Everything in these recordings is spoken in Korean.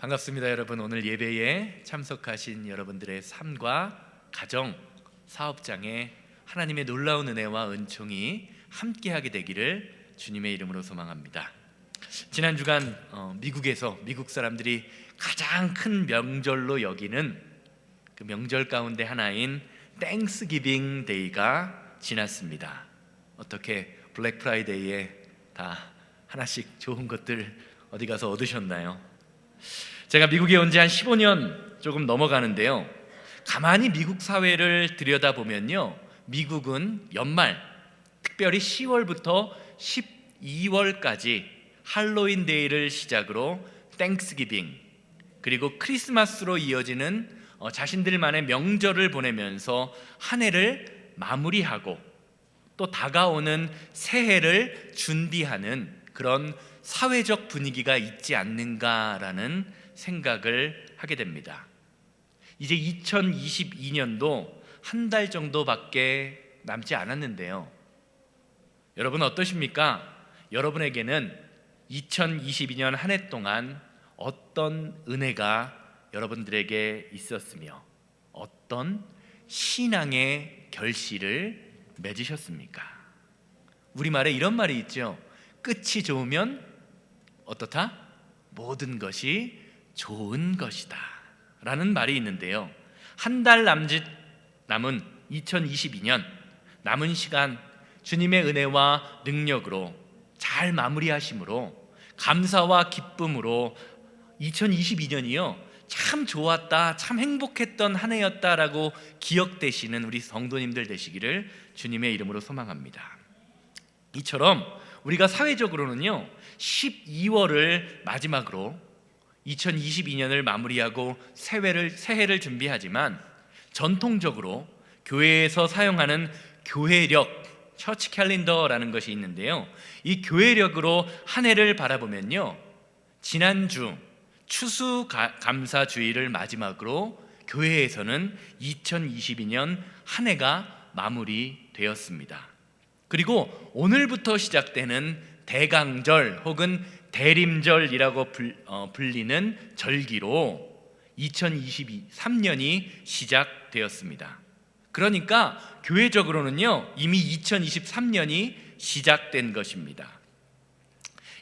반갑습니다, 여러분. 오늘 예배에 참석하신 여러분들의 삶과 가정, 사업장에 하나님의 놀라운 은혜와 은총이 함께하게 되기를 주님의 이름으로 소망합니다. 지난 주간 미국에서 미국 사람들이 가장 큰 명절로 여기는 그 명절 가운데 하나인 땡스기빙 데이가 지났습니다. 어떻게 블랙 프라이데이에 다 하나씩 좋은 것들 어디 가서 얻으셨나요? 제가 미국에 온 지 한 15년 조금 넘어가는데요, 가만히 미국 사회를 들여다보면요, 미국은 연말, 특별히 10월부터 12월까지 할로윈 데이를 시작으로 땡스기빙, 그리고 크리스마스로 이어지는 자신들만의 명절을 보내면서 한 해를 마무리하고 또 다가오는 새해를 준비하는 그런 사회적 분위기가 있지 않는가라는 생각을 하게 됩니다. 이제 2022년도 한 달 정도밖에 남지 않았는데요, 여러분 어떠십니까? 여러분에게는 2022년 한 해 동안 어떤 은혜가 여러분들에게 있었으며 어떤 신앙의 결실을 맺으셨습니까? 우리말에 이런 말이 있죠. 끝이 좋으면 어떻다? 모든 것이 좋은 것이다 라는 말이 있는데요, 한 달 남짓 남은 2022년 남은 시간 주님의 은혜와 능력으로 잘 마무리하심으로 감사와 기쁨으로 2022년이요 참 좋았다, 참 행복했던 한 해였다라고 기억되시는 우리 성도님들 되시기를 주님의 이름으로 소망합니다. 이처럼 우리가 사회적으로는요 12월을 마지막으로 2022년을 마무리하고 새해를 준비하지만, 전통적으로 교회에서 사용하는 교회력, 처치 캘린더라는 것이 있는데요, 이 교회력으로 한 해를 바라보면요, 지난주 추수감사주의를 마지막으로 교회에서는 2022년 한 해가 마무리되었습니다. 그리고 오늘부터 시작되는 대강절 혹은 대림절이라고 불리는 절기로 2023년이 시작되었습니다. 그러니까 교회적으로는요 이미 2023년이 시작된 것입니다.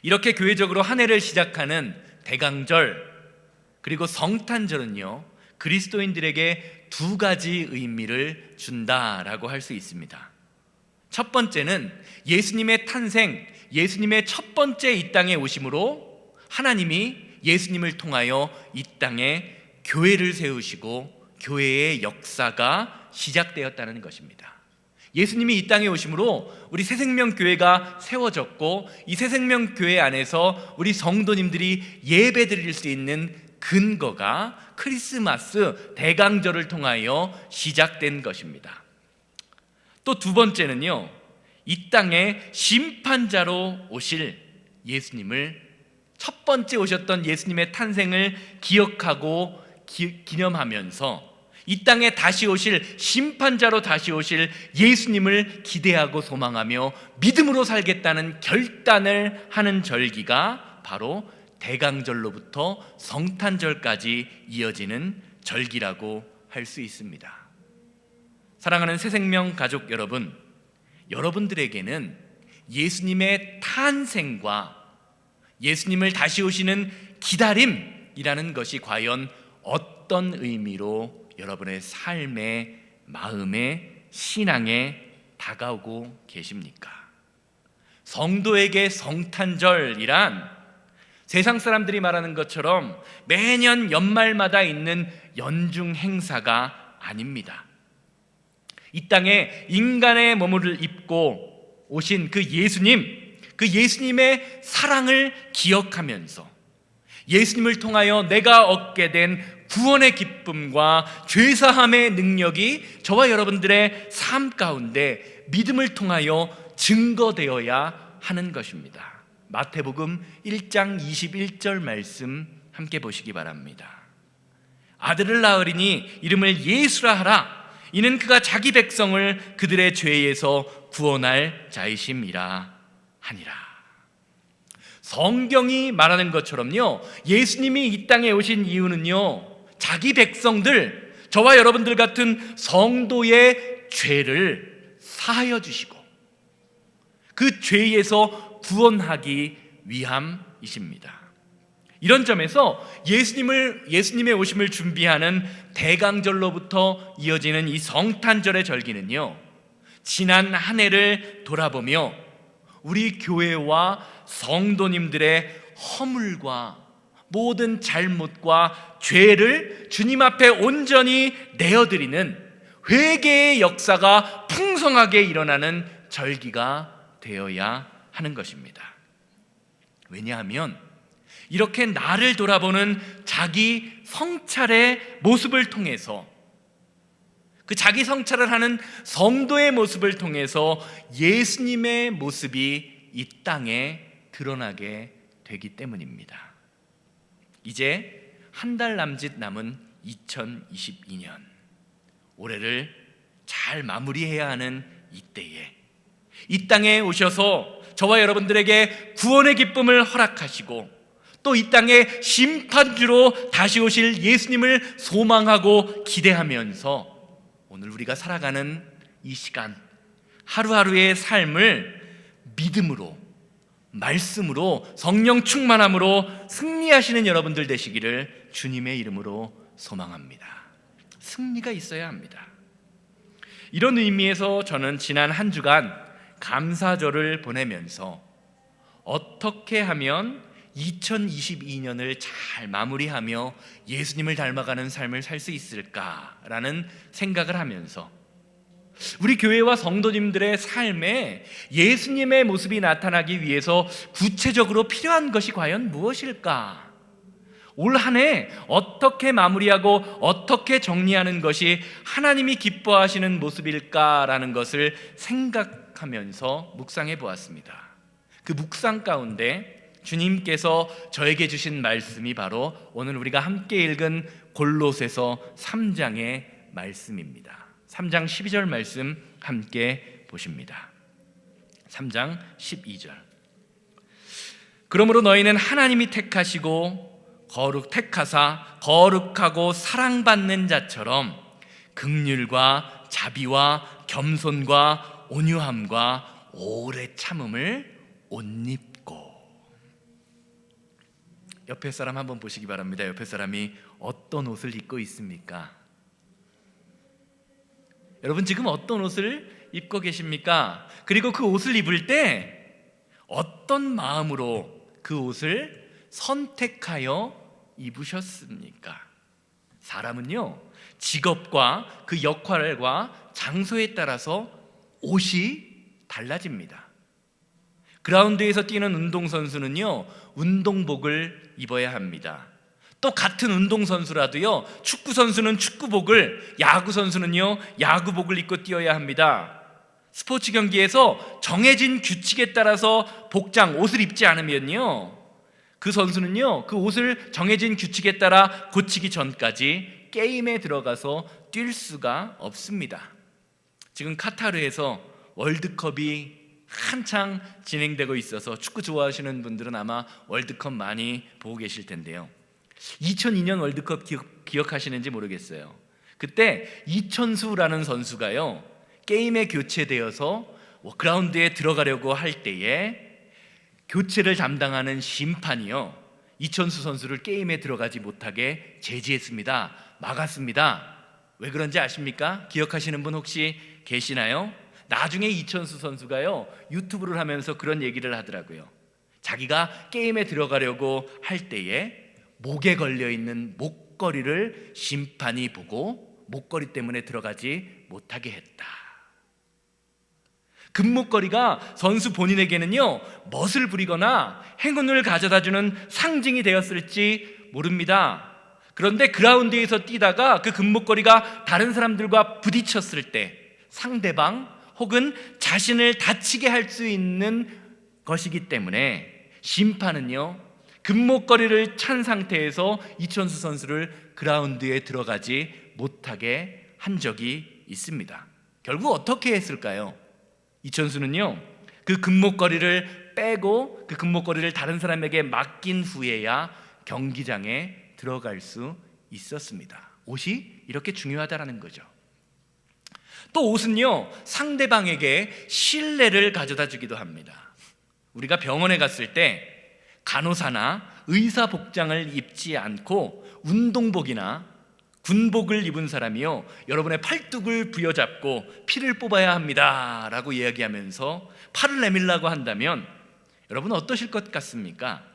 이렇게 교회적으로 한 해를 시작하는 대강절 그리고 성탄절은요 그리스도인들에게 두 가지 의미를 준다라고 할 수 있습니다. 첫 번째는 예수님의 탄생, 예수님의 첫 번째 이 땅에 오심으로 하나님이 예수님을 통하여 이 땅에 교회를 세우시고 교회의 역사가 시작되었다는 것입니다. 예수님이 이 땅에 오심으로 우리 새생명교회가 세워졌고, 이 새생명교회 안에서 우리 성도님들이 예배드릴 수 있는 근거가 크리스마스 대강절을 통하여 시작된 것입니다. 또 두 번째는요, 이 땅에 심판자로 오실 예수님을, 첫 번째 오셨던 예수님의 탄생을 기억하고 기념하면서 이 땅에 다시 오실 심판자로 다시 오실 예수님을 기대하고 소망하며 믿음으로 살겠다는 결단을 하는 절기가 바로 대강절로부터 성탄절까지 이어지는 절기라고 할 수 있습니다. 사랑하는 새생명 가족 여러분, 여러분들에게는 예수님의 탄생과 예수님을 다시 오시는 기다림이라는 것이 과연 어떤 의미로 여러분의 삶에, 마음에, 신앙에 다가오고 계십니까? 성도에게 성탄절이란 세상 사람들이 말하는 것처럼 매년 연말마다 있는 연중 행사가 아닙니다. 이 땅에 인간의 몸을 입고 오신 그 예수님, 그 예수님의 사랑을 기억하면서 예수님을 통하여 내가 얻게 된 구원의 기쁨과 죄사함의 능력이 저와 여러분들의 삶 가운데 믿음을 통하여 증거되어야 하는 것입니다. 마태복음 1장 21절 말씀 함께 보시기 바랍니다. 아들을 낳으리니 이름을 예수라 하라. 이는 그가 자기 백성을 그들의 죄에서 구원할 자이심이라 하니라. 성경이 말하는 것처럼요, 예수님이 이 땅에 오신 이유는요, 자기 백성들, 저와 여러분들 같은 성도의 죄를 사하여 주시고 그 죄에서 구원하기 위함이십니다. 이런 점에서 예수님의 오심을 준비하는 대강절로부터 이어지는 이 성탄절의 절기는요, 지난 한 해를 돌아보며 우리 교회와 성도님들의 허물과 모든 잘못과 죄를 주님 앞에 온전히 내어드리는 회개의 역사가 풍성하게 일어나는 절기가 되어야 하는 것입니다. 왜냐하면 이렇게 나를 돌아보는 자기 성찰의 모습을 통해서, 그 자기 성찰을 하는 성도의 모습을 통해서 예수님의 모습이 이 땅에 드러나게 되기 때문입니다. 이제 한 달 남짓 남은 2022년, 올해를 잘 마무리해야 하는 이때에 이 땅에 오셔서 저와 여러분들에게 구원의 기쁨을 허락하시고 또 이 땅에 심판주로 다시 오실 예수님을 소망하고 기대하면서 오늘 우리가 살아가는 이 시간, 하루하루의 삶을 믿음으로, 말씀으로, 성령 충만함으로 승리하시는 여러분들 되시기를 주님의 이름으로 소망합니다. 승리가 있어야 합니다. 이런 의미에서 저는 지난 한 주간 감사절을 보내면서 어떻게 하면 2022년을 잘 마무리하며 예수님을 닮아가는 삶을 살 수 있을까라는 생각을 하면서 우리 교회와 성도님들의 삶에 예수님의 모습이 나타나기 위해서 구체적으로 필요한 것이 과연 무엇일까? 올 한 해 어떻게 마무리하고 어떻게 정리하는 것이 하나님이 기뻐하시는 모습일까라는 것을 생각하면서 묵상해 보았습니다. 그 묵상 가운데 주님께서 저에게 주신 말씀이 바로 오늘 우리가 함께 읽은 골로새서 3장의 말씀입니다. 3장 12절 말씀 함께 보십니다. 3장 12절. 그러므로 너희는 하나님이 택하시고 택하사 거룩하고 사랑받는 자처럼 긍휼과 자비와 겸손과 온유함과 오래 참음을 옷 입고. 옆에 사람 한번 보시기 바랍니다. 옆에 사람이 어떤 옷을 입고 있습니까? 여러분 지금 어떤 옷을 입고 계십니까? 그리고 그 옷을 입을 때 어떤 마음으로 그 옷을 선택하여 입으셨습니까? 사람은요, 직업과 그 역할과 장소에 따라서 옷이 달라집니다. 그라운드에서 뛰는 운동선수는요, 운동복을 입어야 합니다. 또 같은 운동선수라도요, 축구선수는 축구복을, 야구선수는요, 야구복을 입고 뛰어야 합니다. 스포츠 경기에서 정해진 규칙에 따라서 복장, 옷을 입지 않으면요, 그 선수는요, 그 옷을 정해진 규칙에 따라 고치기 전까지 게임에 들어가서 뛸 수가 없습니다. 지금 카타르에서 월드컵이 한창 진행되고 있어서 축구 좋아하시는 분들은 아마 월드컵 많이 보고 계실 텐데요. 2002년 월드컵 기억하시는지 모르겠어요. 그때 이천수라는 선수가요, 게임에 교체되어서 그라운드에 들어가려고 할 때에 교체를 담당하는 심판이요, 이천수 선수를 게임에 들어가지 못하게 제지했습니다. 막았습니다. 왜 그런지 아십니까? 기억하시는 분 혹시 계시나요? 나중에 이천수 선수가요, 유튜브를 하면서 그런 얘기를 하더라고요. 자기가 게임에 들어가려고 할 때에 목에 걸려있는 목걸이를 심판이 보고 목걸이 때문에 들어가지 못하게 했다. 금목걸이가 선수 본인에게는요, 멋을 부리거나 행운을 가져다주는 상징이 되었을지 모릅니다. 그런데 그라운드에서 뛰다가 그 금목걸이가 다른 사람들과 부딪혔을 때 상대방 혹은 자신을 다치게 할 수 있는 것이기 때문에 심판은요, 금목걸이를 찬 상태에서 이천수 선수를 그라운드에 들어가지 못하게 한 적이 있습니다. 결국 어떻게 했을까요? 이천수는요, 그 금목걸이를 빼고 그 금목걸이를 다른 사람에게 맡긴 후에야 경기장에 들어갈 수 있었습니다. 옷이 이렇게 중요하다라는 거죠. 또 옷은요, 상대방에게 신뢰를 가져다 주기도 합니다. 우리가 병원에 갔을 때 간호사나 의사 복장을 입지 않고 운동복이나 군복을 입은 사람이요, 여러분의 팔뚝을 부여잡고 피를 뽑아야 합니다 라고 이야기하면서 팔을 내밀라고 한다면 여러분 어떠실 것 같습니까?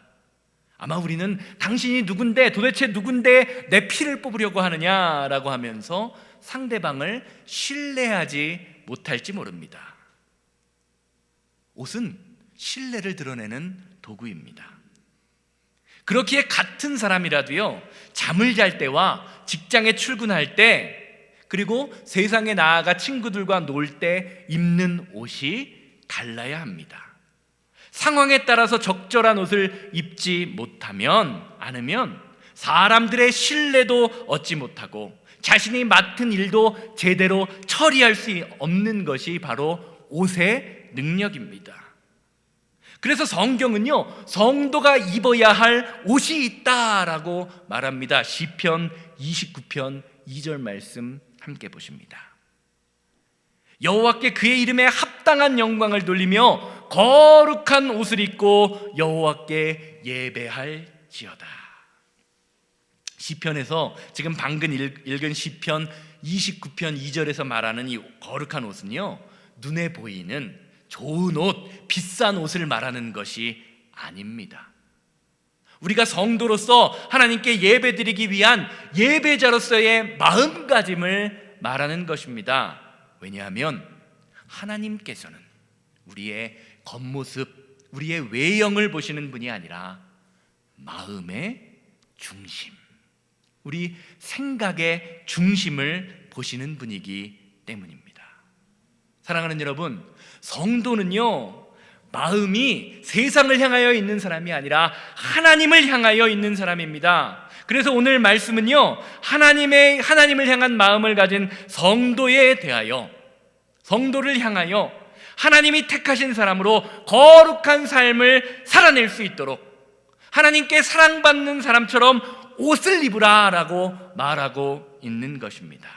아마 우리는 당신이 누군데, 도대체 누군데 내 피를 뽑으려고 하느냐라고 하면서 상대방을 신뢰하지 못할지 모릅니다. 옷은 신뢰를 드러내는 도구입니다. 그렇기에 같은 사람이라도요, 잠을 잘 때와 직장에 출근할 때, 그리고 세상에 나아가 친구들과 놀 때 입는 옷이 달라야 합니다. 상황에 따라서 적절한 옷을 입지 않으면 사람들의 신뢰도 얻지 못하고 자신이 맡은 일도 제대로 처리할 수 없는 것이 바로 옷의 능력입니다. 그래서 성경은요, 성도가 입어야 할 옷이 있다라고 말합니다. 시편 29편 2절 말씀 함께 보십니다. 여호와께 그의 이름에 합당한 영광을 돌리며 거룩한 옷을 입고 여호와께 예배할지어다. 시편에서 지금 방금 읽은 시편 29편 2절에서 말하는 이 거룩한 옷은요, 눈에 보이는 좋은 옷, 비싼 옷을 말하는 것이 아닙니다. 우리가 성도로서 하나님께 예배드리기 위한 예배자로서의 마음가짐을 말하는 것입니다. 왜냐하면 하나님께서는 우리의 겉모습, 우리의 외형을 보시는 분이 아니라 마음의 중심, 우리 생각의 중심을 보시는 분이기 때문입니다. 사랑하는 여러분, 성도는요, 마음이 세상을 향하여 있는 사람이 아니라 하나님을 향하여 있는 사람입니다. 그래서 오늘 말씀은요, 하나님을 향한 마음을 가진 성도에 대하여, 성도를 향하여 하나님이 택하신 사람으로 거룩한 삶을 살아낼 수 있도록 하나님께 사랑받는 사람처럼 옷을 입으라라고 말하고 있는 것입니다.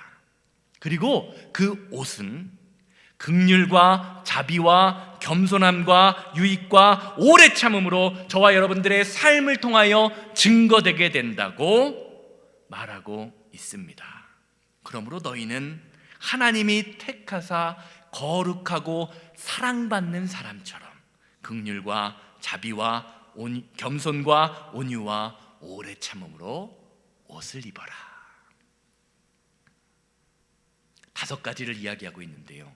그리고 그 옷은 긍휼과 자비와 겸손함과 유익과 오래 참음으로 저와 여러분들의 삶을 통하여 증거되게 된다고 말하고 있습니다. 그러므로 너희는 하나님이 택하사 거룩하고 사랑받는 사람처럼 긍휼과 자비와 겸손과 온유와 오래 참음으로 옷을 입어라. 5가지를 이야기하고 있는데요,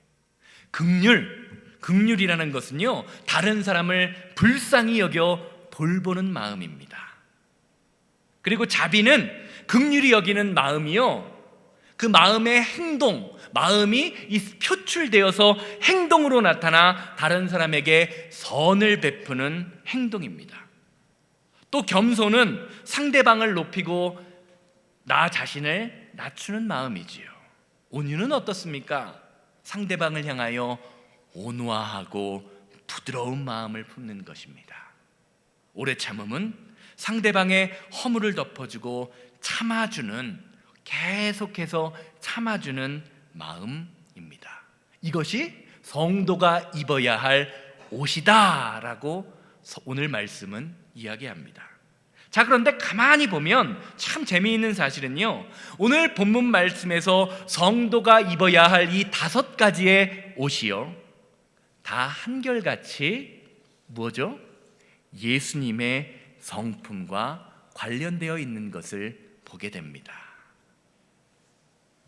긍휼이라는 것은요, 다른 사람을 불쌍히 여겨 돌보는 마음입니다. 그리고 자비는 긍휼히 여기는 마음이요, 그 마음의 행동, 마음이 표출되어서 행동으로 나타나 다른 사람에게 선을 베푸는 행동입니다. 또 겸손은 상대방을 높이고 나 자신을 낮추는 마음이지요. 온유는 어떻습니까? 상대방을 향하여 온화하고 부드러운 마음을 품는 것입니다. 오래 참음은 상대방의 허물을 덮어주고 계속해서 참아주는 마음입니다. 이것이 성도가 입어야 할 옷이다라고 오늘 말씀은 이야기합니다. 자, 그런데 가만히 보면 참 재미있는 사실은요, 오늘 본문 말씀에서 성도가 입어야 할 이 5가지의 옷이요, 다 한결같이 뭐죠? 예수님의 성품과 관련되어 있는 것을 보게 됩니다.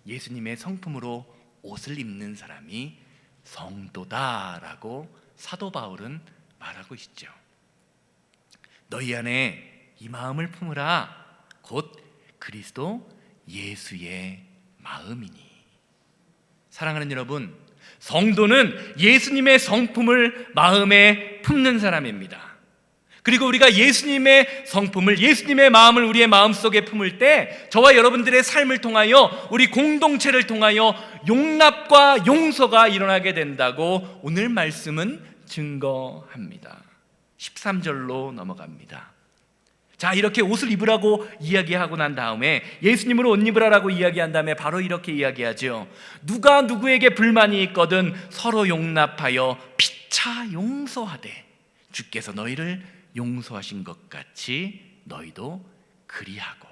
예수님의 성품으로 옷을 입는 사람이 성도다라고 사도 바울은 말하고 있죠. 너희 안에 이 마음을 품으라, 곧 그리스도 예수의 마음이니. 사랑하는 여러분, 성도는 예수님의 성품을 마음에 품는 사람입니다. 그리고 우리가 예수님의 성품을, 예수님의 마음을 우리의 마음속에 품을 때 저와 여러분들의 삶을 통하여, 우리 공동체를 통하여 용납과 용서가 일어나게 된다고 오늘 말씀은 증거합니다. 13절로 넘어갑니다. 자, 이렇게 옷을 입으라고 이야기하고 난 다음에 예수님으로 옷 입으라고 이야기한 다음에 바로 이렇게 이야기하죠. 누가 누구에게 불만이 있거든 서로 용납하여 피차 용서하되 주께서 너희를 용서하신 것 같이 너희도 그리하고.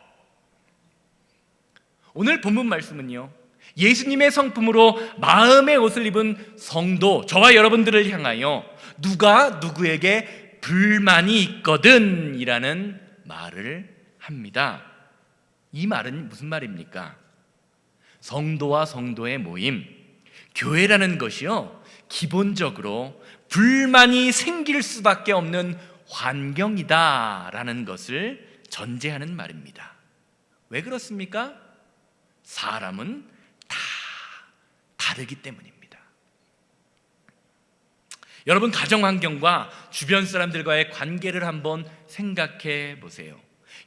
오늘 본문 말씀은요, 예수님의 성품으로 마음의 옷을 입은 성도 저와 여러분들을 향하여 누가 누구에게 불만이 있거든 이라는 말을 합니다. 이 말은 무슨 말입니까? 성도와 성도의 모임, 교회라는 것이요, 기본적으로 불만이 생길 수밖에 없는 환경이다라는 것을 전제하는 말입니다. 왜 그렇습니까? 사람은 다 다르기 때문입니다. 여러분, 가정 환경과 주변 사람들과의 관계를 한번 생각해 보세요.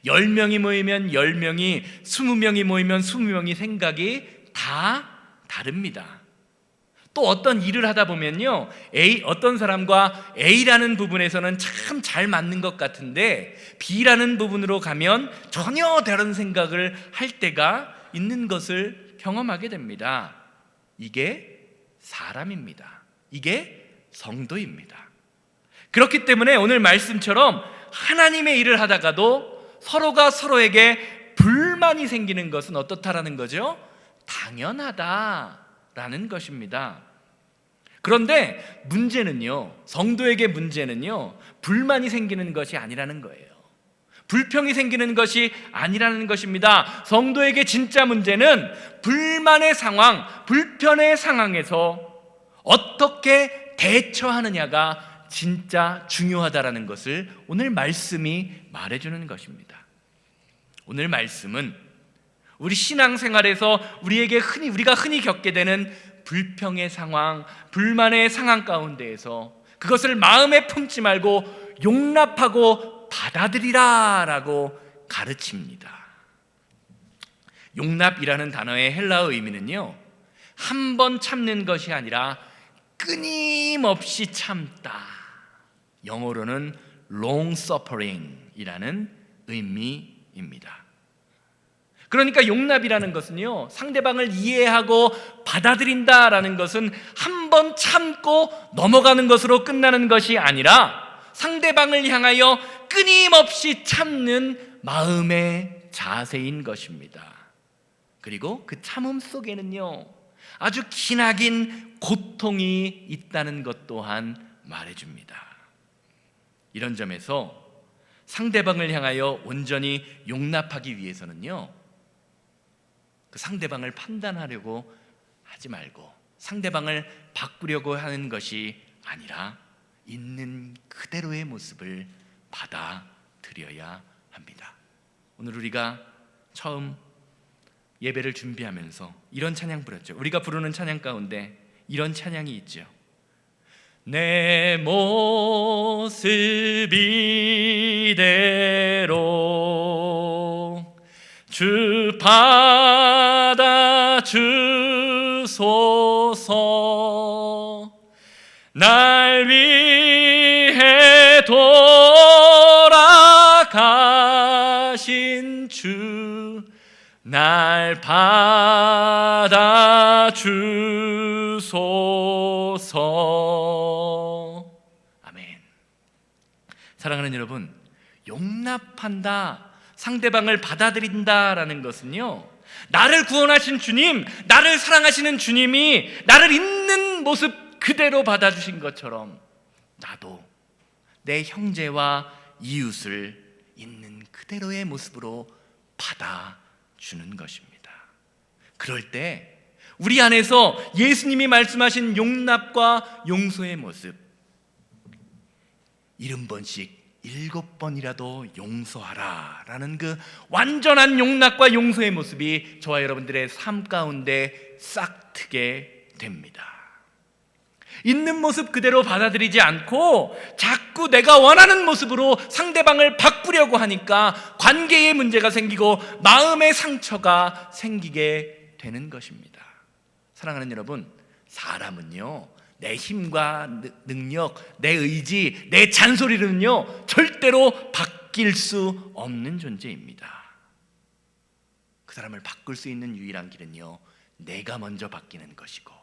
10명이 모이면 10명이, 20명이 모이면 20명이 생각이 다 다릅니다. 또 어떤 일을 하다 보면요, 어떤 사람과 A라는 부분에서는 참 잘 맞는 것 같은데 B라는 부분으로 가면 전혀 다른 생각을 할 때가 있는 것을 경험하게 됩니다. 이게 사람입니다. 이게 성도입니다. 그렇기 때문에 오늘 말씀처럼 하나님의 일을 하다가도 서로가 서로에게 불만이 생기는 것은 어떻다라는 거죠? 당연하다라는 것입니다. 그런데 문제는요, 성도에게 문제는요, 불만이 생기는 것이 아니라는 거예요. 불평이 생기는 것이 아니라는 것입니다. 성도에게 진짜 문제는 불만의 상황, 불편의 상황에서 어떻게 대처하느냐가 진짜 중요하다라는 것을 오늘 말씀이 말해주는 것입니다. 오늘 말씀은 우리 신앙생활에서 우리가 흔히 겪게 되는 불평의 상황, 불만의 상황 가운데에서 그것을 마음에 품지 말고 용납하고 받아들이라라고 가르칩니다. 용납이라는 단어의 헬라어 의미는요, 한 번 참는 것이 아니라 끊임없이 참다. 영어로는 long suffering이라는 의미입니다. 그러니까 용납이라는 것은요, 상대방을 이해하고 받아들인다라는 것은 한 번 참고 넘어가는 것으로 끝나는 것이 아니라 상대방을 향하여 끊임없이 참는 마음의 자세인 것입니다. 그리고 그 참음 속에는요, 아주 기나긴 고통이 있다는 것 또한 말해줍니다. 이런 점에서 상대방을 향하여 온전히 용납하기 위해서는요, 그 상대방을 판단하려고 하지 말고 상대방을 바꾸려고 하는 것이 아니라 있는 그대로의 모습을 받아들여야 합니다. 오늘 우리가 처음 예배를 준비하면서 이런 찬양 부르죠. 우리가 부르는 찬양 가운데 이런 찬양이 있죠. 내 모습 이대로 주 받아주소서. 날 위해 돌아가신 주 날 받아주소서. 아멘. 사랑하는 여러분, 용납한다, 상대방을 받아들인다라는 것은요, 나를 구원하신 주님, 나를 사랑하시는 주님이 나를 있는 모습 그대로 받아주신 것처럼 나도 내 형제와 이웃을 있는 그대로의 모습으로 받아주는 것입니다. 그럴 때 우리 안에서 예수님이 말씀하신 용납과 용서의 모습, 70번씩 7번이라도 용서하라 라는 그 완전한 용납과 용서의 모습이 저와 여러분들의 삶 가운데 싹트게 됩니다. 있는 모습 그대로 받아들이지 않고 자꾸 내가 원하는 모습으로 상대방을 바꾸려고 하니까 관계에 문제가 생기고 마음의 상처가 생기게 되는 것입니다. 사랑하는 여러분, 사람은요, 내 힘과 능력, 내 의지, 내 잔소리로는요 절대로 바뀔 수 없는 존재입니다. 그 사람을 바꿀 수 있는 유일한 길은요 내가 먼저 바뀌는 것이고,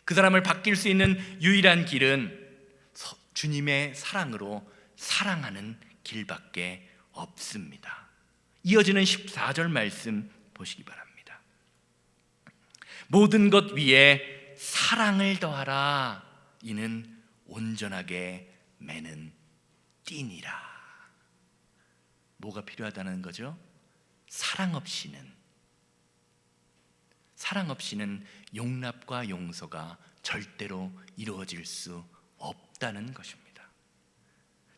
그 사람을 바뀔 수 있는 유일한 길은 주님의 사랑으로 사랑하는 길밖에 없습니다. 이어지는 14절 말씀 보시기 바랍니다. 모든 것 위에 사랑을 더하라. 이는 온전하게 매는 띠니라. 뭐가 필요하다는 거죠? 사랑 없이는 용납과 용서가 절대로 이루어질 수 없다는 것입니다.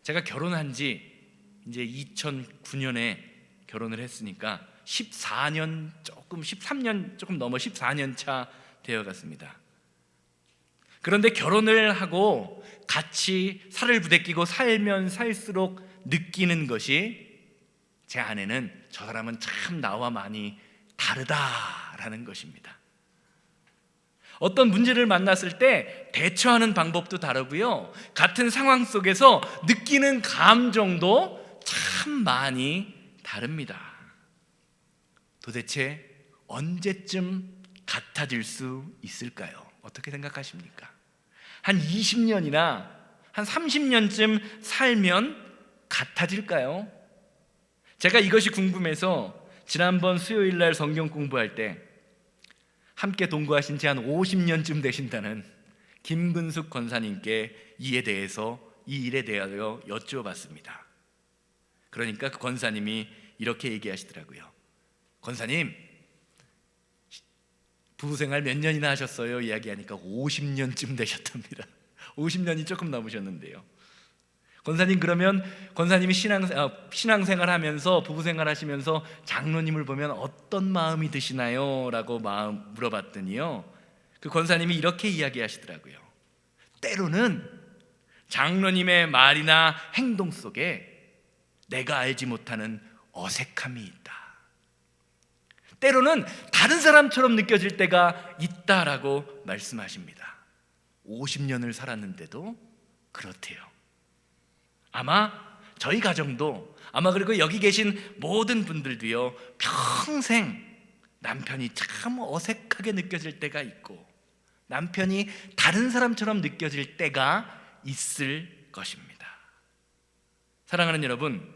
제가 결혼한 지 이제 2009년에 결혼을 했으니까 13년 조금 넘어 14년 차 되어갔습니다. 그런데 결혼을 하고 같이 살을 부대끼고 살면 살수록 느끼는 것이, 제 아내는 저 사람은 참 나와 많이 다르다라는 것입니다. 어떤 문제를 만났을 때 대처하는 방법도 다르고요, 같은 상황 속에서 느끼는 감정도 참 많이 다릅니다. 도대체 언제쯤 같아질 수 있을까요? 어떻게 생각하십니까? 한 20년이나 한 30년쯤 살면 같아질까요? 제가 이것이 궁금해서 지난번 수요일 날 성경 공부할 때 함께 동거하신 지 한 50년쯤 되신다는 김근숙 권사님께 이 일에 대하여 여쭈어봤습니다. 그러니까 그 권사님이 이렇게 얘기하시더라고요. 권사님, 부부생활 몇 년이나 하셨어요? 이야기하니까 50년쯤 되셨답니다. 50년이 조금 넘으셨는데요. 권사님, 그러면 권사님이 신앙생활 하면서, 부부생활 하시면서 장로님을 보면 어떤 마음이 드시나요? 라고 물어봤더니요, 그 권사님이 이렇게 이야기하시더라고요. 때로는 장로님의 말이나 행동 속에 내가 알지 못하는 어색함이 있다. 때로는 다른 사람처럼 느껴질 때가 있다라고 말씀하십니다. 50년을 살았는데도 그렇대요. 아마 저희 가정도, 아마 그리고 여기 계신 모든 분들도요, 평생 남편이 참 어색하게 느껴질 때가 있고, 남편이 다른 사람처럼 느껴질 때가 있을 것입니다. 사랑하는 여러분,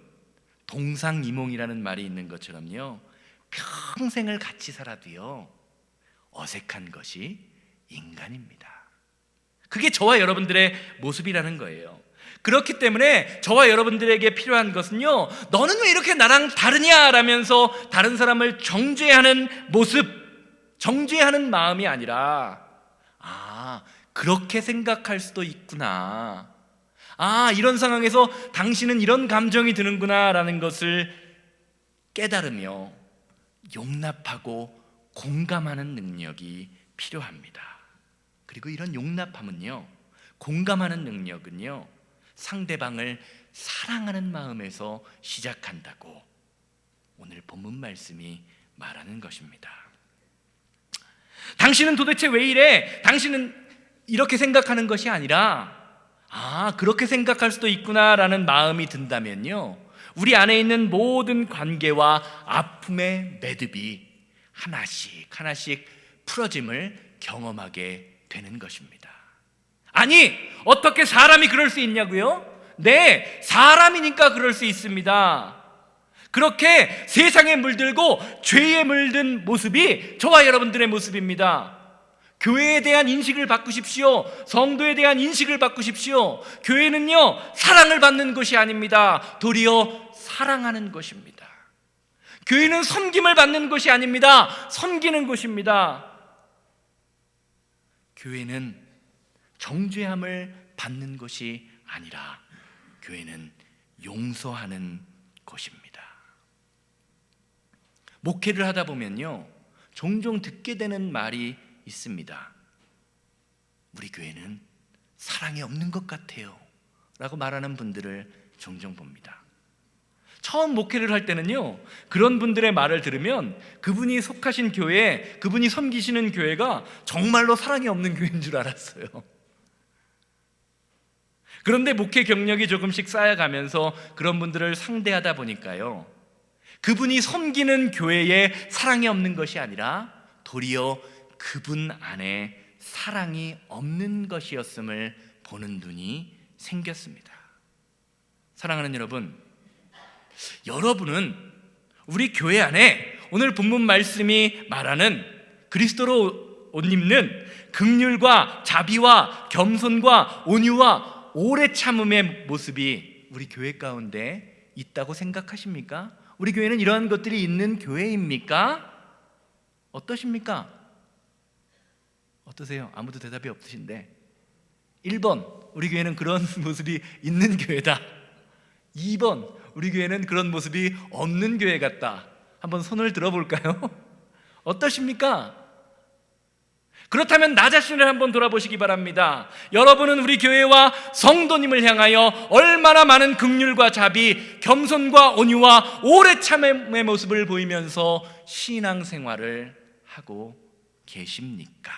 동상이몽이라는 말이 있는 것처럼요, 평생을 같이 살아도요 어색한 것이 인간입니다. 그게 저와 여러분들의 모습이라는 거예요. 그렇기 때문에 저와 여러분들에게 필요한 것은요, 너는 왜 이렇게 나랑 다르냐 라면서 다른 사람을 정죄하는 모습, 정죄하는 마음이 아니라, 그렇게 생각할 수도 있구나, 이런 상황에서 당신은 이런 감정이 드는구나 라는 것을 깨달으며 용납하고 공감하는 능력이 필요합니다. 그리고 이런 용납함은요, 공감하는 능력은요, 상대방을 사랑하는 마음에서 시작한다고 오늘 본문 말씀이 말하는 것입니다. 당신은 도대체 왜 이래? 당신은 이렇게 생각하는 것이 아니라, 그렇게 생각할 수도 있구나라는 마음이 든다면요, 우리 안에 있는 모든 관계와 아픔의 매듭이 하나씩 풀어짐을 경험하게 되는 것입니다. 아니, 어떻게 사람이 그럴 수 있냐고요? 네, 사람이니까 그럴 수 있습니다. 그렇게 세상에 물들고 죄에 물든 모습이 저와 여러분들의 모습입니다. 교회에 대한 인식을 바꾸십시오. 성도에 대한 인식을 바꾸십시오. 교회는요, 사랑을 받는 것이 아닙니다. 도리어 사랑하는 것입니다. 교회는 섬김을 받는 것이 아닙니다. 섬기는 것입니다. 교회는 정죄함을 받는 것이 아니라 교회는 용서하는 것입니다. 목회를 하다 보면요, 종종 듣게 되는 말이 있습니다. 우리 교회는 사랑이 없는 것 같아요 라고 말하는 분들을 종종 봅니다. 처음 목회를 할 때는요, 그런 분들의 말을 들으면 그분이 속하신 교회, 그분이 섬기시는 교회가 정말로 사랑이 없는 교회인 줄 알았어요. 그런데 목회 경력이 조금씩 쌓여가면서 그런 분들을 상대하다 보니까요, 그분이 섬기는 교회에 사랑이 없는 것이 아니라 도리어 그분 안에 사랑이 없는 것이었음을 보는 눈이 생겼습니다. 사랑하는 여러분, 여러분은 우리 교회 안에 오늘 본문 말씀이 말하는 그리스도로 옷 입는 긍휼과 자비와 겸손과 온유와 오래 참음의 모습이 우리 교회 가운데 있다고 생각하십니까? 우리 교회는 이러한 것들이 있는 교회입니까? 어떠십니까? 어떠세요? 아무도 대답이 없으신데 1번, 우리 교회는 그런 모습이 있는 교회다. 2번, 우리 교회는 그런 모습이 없는 교회 같다. 한번 손을 들어볼까요? 어떠십니까? 그렇다면 나 자신을 한번 돌아보시기 바랍니다. 여러분은 우리 교회와 성도님을 향하여 얼마나 많은 긍휼과 자비, 겸손과 온유와 오래 참음의 모습을 보이면서 신앙생활을 하고 계십니까?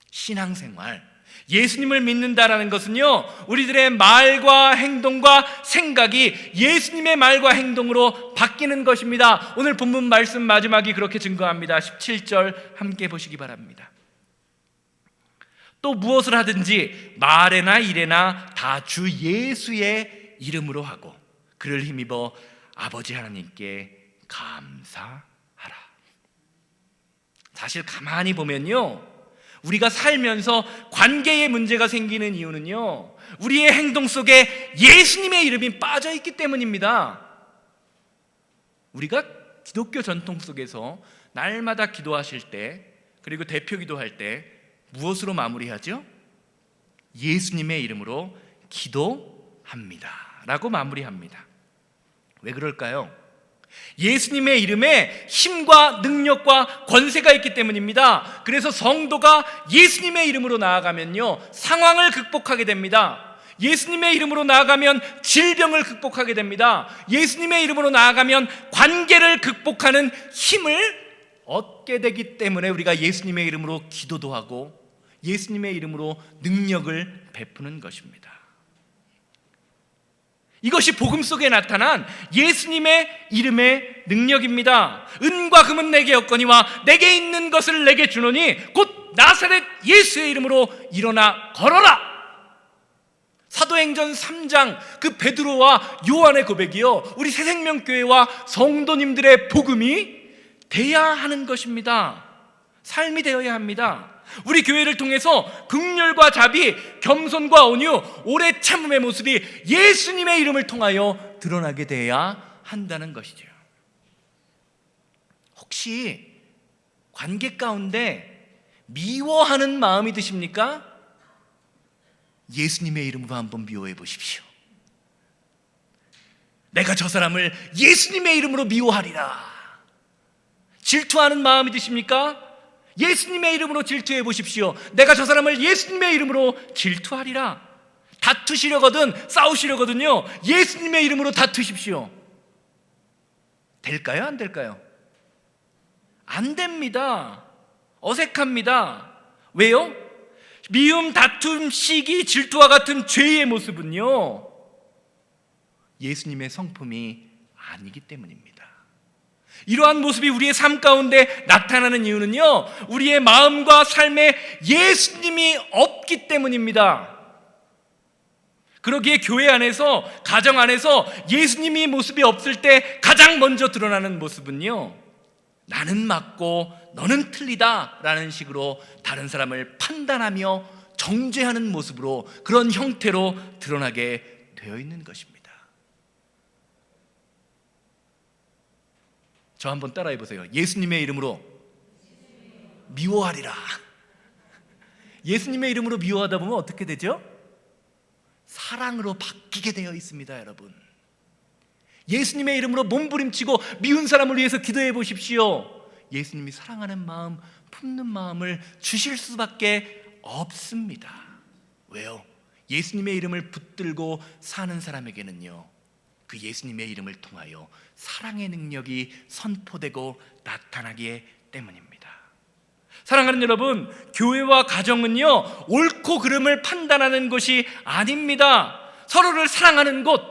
신앙생활, 예수님을 믿는다라는 것은요, 우리들의 말과 행동과 생각이 예수님의 말과 행동으로 바뀌는 것입니다. 오늘 본문 말씀 마지막이 그렇게 증거합니다. 17절 함께 보시기 바랍니다. 또 무엇을 하든지 말에나 일에나 다 주 예수의 이름으로 하고 그를 힘입어 아버지 하나님께 감사하라. 사실 가만히 보면요, 우리가 살면서 관계에 문제가 생기는 이유는요, 우리의 행동 속에 예수님의 이름이 빠져있기 때문입니다. 우리가 기독교 전통 속에서 날마다 기도하실 때, 그리고 대표 기도할 때 무엇으로 마무리하죠? 예수님의 이름으로 기도합니다 라고 마무리합니다. 왜 그럴까요? 예수님의 이름에 힘과 능력과 권세가 있기 때문입니다. 그래서 성도가 예수님의 이름으로 나아가면요, 상황을 극복하게 됩니다. 예수님의 이름으로 나아가면 질병을 극복하게 됩니다. 예수님의 이름으로 나아가면 관계를 극복하는 힘을 얻게 되기 때문에 우리가 예수님의 이름으로 기도도 하고 예수님의 이름으로 능력을 베푸는 것입니다. 이것이 복음 속에 나타난 예수님의 이름의 능력입니다. 은과 금은 내게 없거니와 내게 있는 것을 내게 주노니 곧 나사렛 예수의 이름으로 일어나 걸어라. 사도행전 3장 그 베드로와 요한의 고백이요, 우리 새생명교회와 성도님들의 복음이 돼야 하는 것입니다. 삶이 되어야 합니다. 우리 교회를 통해서 긍휼과 자비, 겸손과 온유, 오래 참음의 모습이 예수님의 이름을 통하여 드러나게 돼야 한다는 것이죠. 혹시 관계 가운데 미워하는 마음이 드십니까? 예수님의 이름으로 한번 미워해 보십시오. 내가 저 사람을 예수님의 이름으로 미워하리라. 질투하는 마음이 드십니까? 예수님의 이름으로 질투해 보십시오. 내가 저 사람을 예수님의 이름으로 질투하리라. 다투시려거든, 싸우시려거든요, 예수님의 이름으로 다투십시오. 될까요? 안 될까요? 안 됩니다. 어색합니다. 왜요? 미움, 다툼, 시기, 질투와 같은 죄의 모습은요, 예수님의 성품이 아니기 때문입니다. 이러한 모습이 우리의 삶 가운데 나타나는 이유는요, 우리의 마음과 삶에 예수님이 없기 때문입니다. 그러기에 교회 안에서, 가정 안에서 예수님이 모습이 없을 때 가장 먼저 드러나는 모습은요, 나는 맞고 너는 틀리다 라는 식으로 다른 사람을 판단하며 정죄하는 모습으로, 그런 형태로 드러나게 되어 있는 것입니다. 저 한번 따라해 보세요. 예수님의 이름으로 미워하리라. 예수님의 이름으로 미워하다 보면 어떻게 되죠? 사랑으로 바뀌게 되어 있습니다, 여러분. 예수님의 이름으로 몸부림치고 미운 사람을 위해서 기도해 보십시오. 예수님이 사랑하는 마음, 품는 마음을 주실 수밖에 없습니다. 왜요? 예수님의 이름을 붙들고 사는 사람에게는요, 그 예수님의 이름을 통하여 사랑의 능력이 선포되고 나타나기 때문입니다. 사랑하는 여러분, 교회와 가정은요, 옳고 그름을 판단하는 곳이 아닙니다. 서로를 사랑하는 곳,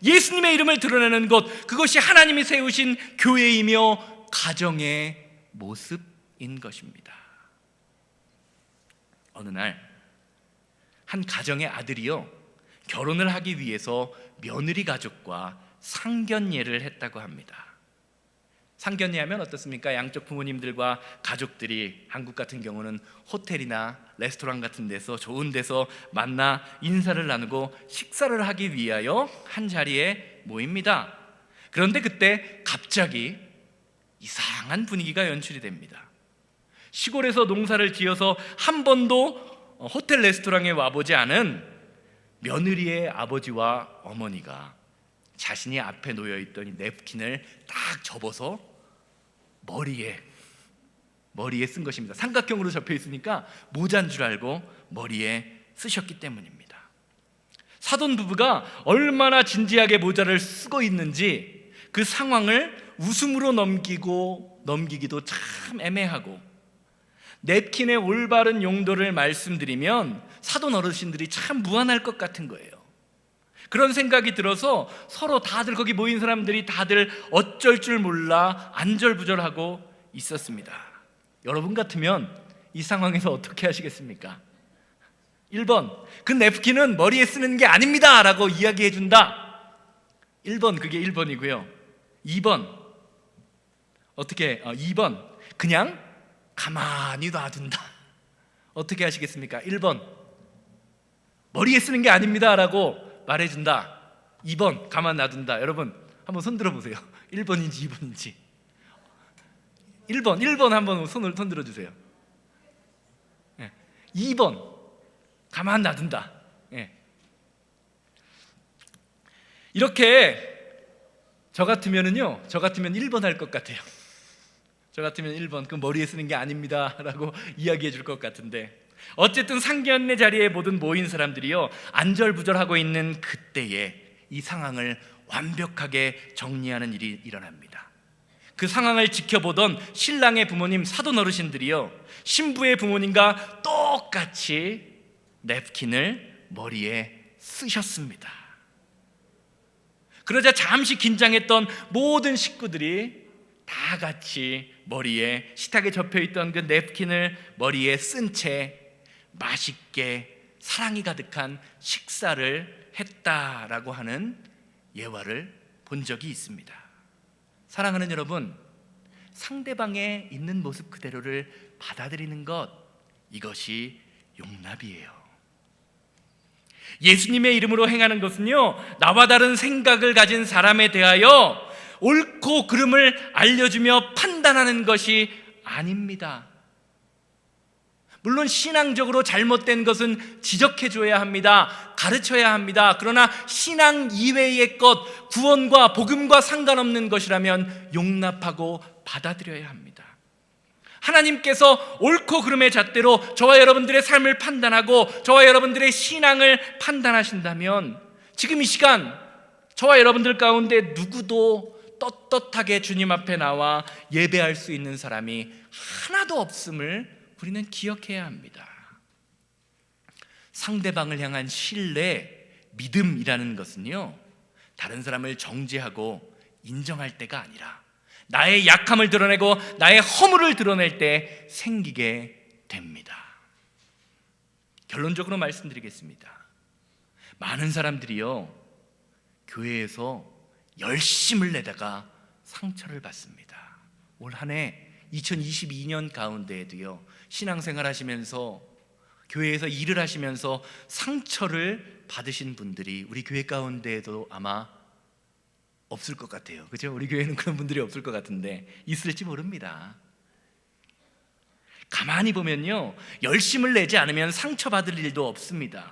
예수님의 이름을 드러내는 곳, 그것이 하나님이 세우신 교회이며 가정의 모습인 것입니다. 어느 날 한 가정의 아들이요, 결혼을 하기 위해서 며느리 가족과 상견례를 했다고 합니다. 상견례하면 어떻습니까? 양쪽 부모님들과 가족들이 한국 같은 경우는 호텔이나 레스토랑 같은 데서 좋은 데서 만나 인사를 나누고 식사를 하기 위하여 한 자리에 모입니다. 그런데 그때 갑자기 이상한 분위기가 연출이 됩니다. 시골에서 농사를 지어서 한 번도 호텔 레스토랑에 와보지 않은 며느리의 아버지와 어머니가 자신이 앞에 놓여있던 이 냅킨을 딱 접어서 머리에 쓴 것입니다. 삼각형으로 접혀 있으니까 모자인 줄 알고 머리에 쓰셨기 때문입니다. 사돈 부부가 얼마나 진지하게 모자를 쓰고 있는지 그 상황을 웃음으로 넘기기도 참 애매하고, 냅킨의 올바른 용도를 말씀드리면 사돈 어르신들이 참 무안할 것 같은 거예요. 그런 생각이 들어서 서로 다들 거기 모인 사람들이 다들 어쩔 줄 몰라 안절부절하고 있었습니다. 여러분 같으면 이 상황에서 어떻게 하시겠습니까? 1번, 그 냅킨은 머리에 쓰는 게 아닙니다 라고 이야기해 준다. 1번, 그게 1번이고요 2번, 2번, 그냥 가만히 놔둔다. 어떻게 하시겠습니까? 1번, 머리에 쓰는 게 아닙니다 라고 말해준다. 2번, 가만 놔둔다. 여러분 한번 손 들어보세요. 1번인지 2번인지. 1번 한번 손을 들어주세요. 2번, 가만 놔둔다. 이렇게 저 같으면 1번 할 것 같아요. 저 같으면 1번, 그 머리에 쓰는 게 아닙니다 라고 이야기해 줄 것 같은데, 어쨌든 상견례 자리에 모든 모인 사람들이요, 안절부절하고 있는 그때에 이 상황을 완벽하게 정리하는 일이 일어납니다. 그 상황을 지켜보던 신랑의 부모님 사돈 어르신들이요, 신부의 부모님과 똑같이 냅킨을 머리에 쓰셨습니다. 그러자 잠시 긴장했던 모든 식구들이 다 같이 머리에 식탁에 접혀있던 그 냅킨을 머리에 쓴 채 맛있게 사랑이 가득한 식사를 했다라고 하는 예화를 본 적이 있습니다. 사랑하는 여러분, 상대방의 있는 모습 그대로를 받아들이는 것, 이것이 용납이에요. 예수님의 이름으로 행하는 것은요, 나와 다른 생각을 가진 사람에 대하여 옳고 그름을 알려주며 판단하는 것이 아닙니다. 물론 신앙적으로 잘못된 것은 지적해줘야 합니다. 가르쳐야 합니다. 그러나 신앙 이외의 것, 구원과 복음과 상관없는 것이라면 용납하고 받아들여야 합니다. 하나님께서 옳고 그름의 잣대로 저와 여러분들의 삶을 판단하고 저와 여러분들의 신앙을 판단하신다면, 지금 이 시간 저와 여러분들 가운데 누구도 떳떳하게 주님 앞에 나와 예배할 수 있는 사람이 하나도 없음을 우리는 기억해야 합니다. 상대방을 향한 신뢰, 믿음이라는 것은요, 다른 사람을 정죄하고 인정할 때가 아니라 나의 약함을 드러내고 나의 허물을 드러낼 때 생기게 됩니다. 결론적으로 말씀드리겠습니다. 많은 사람들이요, 교회에서 열심을 내다가 상처를 받습니다. 올 한 해 2022년 가운데에도요, 신앙생활 하시면서 교회에서 일을 하시면서 상처를 받으신 분들이 우리 교회 가운데에도 아마 없을 것 같아요. 그렇죠? 우리 교회는 그런 분들이 없을 것 같은데 있을지 모릅니다. 가만히 보면요, 열심을 내지 않으면 상처받을 일도 없습니다.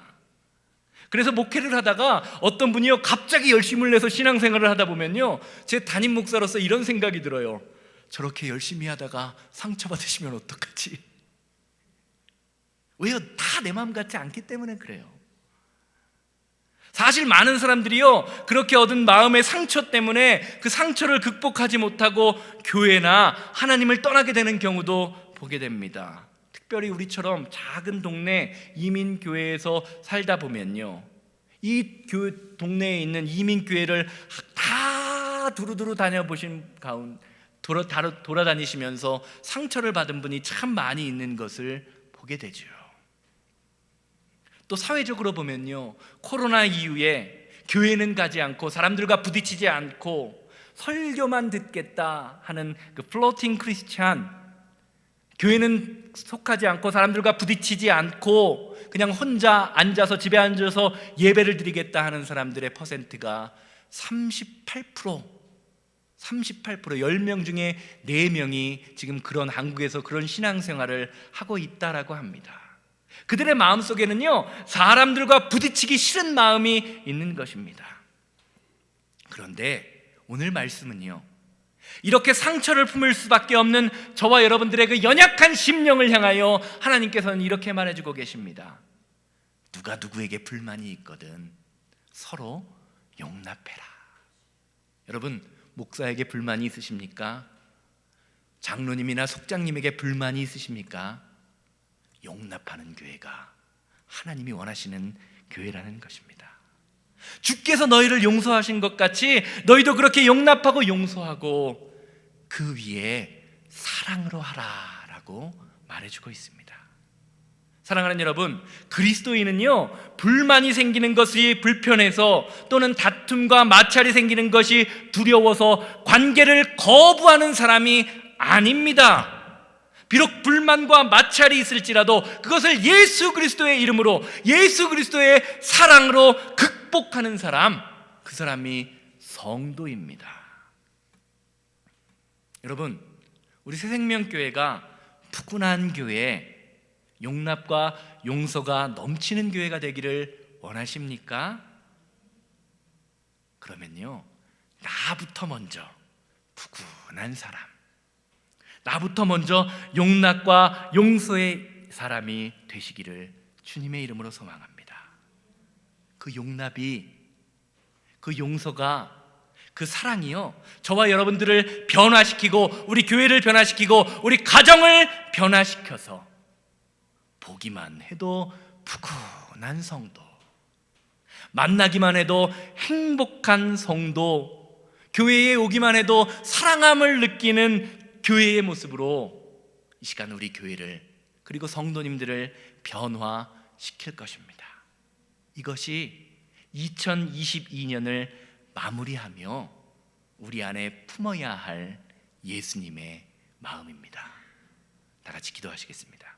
그래서 목회를 하다가 어떤 분이요, 갑자기 열심을 내서 신앙생활을 하다 보면요, 제 담임 목사로서 이런 생각이 들어요. 저렇게 열심히 하다가 상처받으시면 어떡하지? 왜요? 다 내 마음 같지 않기 때문에 그래요. 사실 많은 사람들이요, 그렇게 얻은 마음의 상처 때문에 그 상처를 극복하지 못하고 교회나 하나님을 떠나게 되는 경우도 보게 됩니다. 특별히 우리처럼 작은 동네 이민교회에서 살다 보면요, 이 동네에 있는 이민교회를 다 두루두루 다녀보신 가운데 돌아다니시면서 상처를 받은 분이 참 많이 있는 것을 보게 되죠. 또 사회적으로 보면요, 코로나 이후에 교회는 가지 않고 사람들과 부딪히지 않고 설교만 듣겠다 하는 그 플로팅 크리스찬, 교회는 속하지 않고 사람들과 부딪히지 않고 그냥 혼자 앉아서 집에 앉아서 예배를 드리겠다 하는 사람들의 퍼센트가 38%, 10명 중에 4명이 지금 그런 한국에서 그런 신앙생활을 하고 있다라고 합니다. 그들의 마음속에는요, 사람들과 부딪히기 싫은 마음이 있는 것입니다. 그런데 오늘 말씀은요, 이렇게 상처를 품을 수밖에 없는 저와 여러분들의 그 연약한 심령을 향하여 하나님께서는 이렇게 말해주고 계십니다. 누가 누구에게 불만이 있거든 서로 용납해라. 여러분, 목사에게 불만이 있으십니까? 장로님이나 속장님에게 불만이 있으십니까? 용납하는 교회가 하나님이 원하시는 교회라는 것입니다. 주께서 너희를 용서하신 것 같이 너희도 그렇게 용납하고 용서하고 그 위에 사랑으로 하라라고 말해주고 있습니다. 사랑하는 여러분, 그리스도인은요, 불만이 생기는 것이 불편해서 또는 다툼과 마찰이 생기는 것이 두려워서 관계를 거부하는 사람이 아닙니다. 비록 불만과 마찰이 있을지라도 그것을 예수 그리스도의 이름으로, 예수 그리스도의 사랑으로 극복하는 사람, 그 사람이 성도입니다. 여러분, 우리 새생명교회가 푸근한 교회, 용납과 용서가 넘치는 교회가 되기를 원하십니까? 그러면요, 나부터 먼저 푸근한 사람, 나부터 먼저 용납과 용서의 사람이 되시기를 주님의 이름으로 소망합니다. 그 용납이, 그 용서가, 그 사랑이요, 저와 여러분들을 변화시키고 우리 교회를 변화시키고 우리 가정을 변화시켜서 보기만 해도 푸근한 성도, 만나기만 해도 행복한 성도, 교회에 오기만 해도 사랑함을 느끼는 교회의 모습으로 이 시간 우리 교회를, 그리고 성도님들을 변화시킬 것입니다. 이것이 2022년을 마무리하며 우리 안에 품어야 할 예수님의 마음입니다. 다 같이 기도하시겠습니다.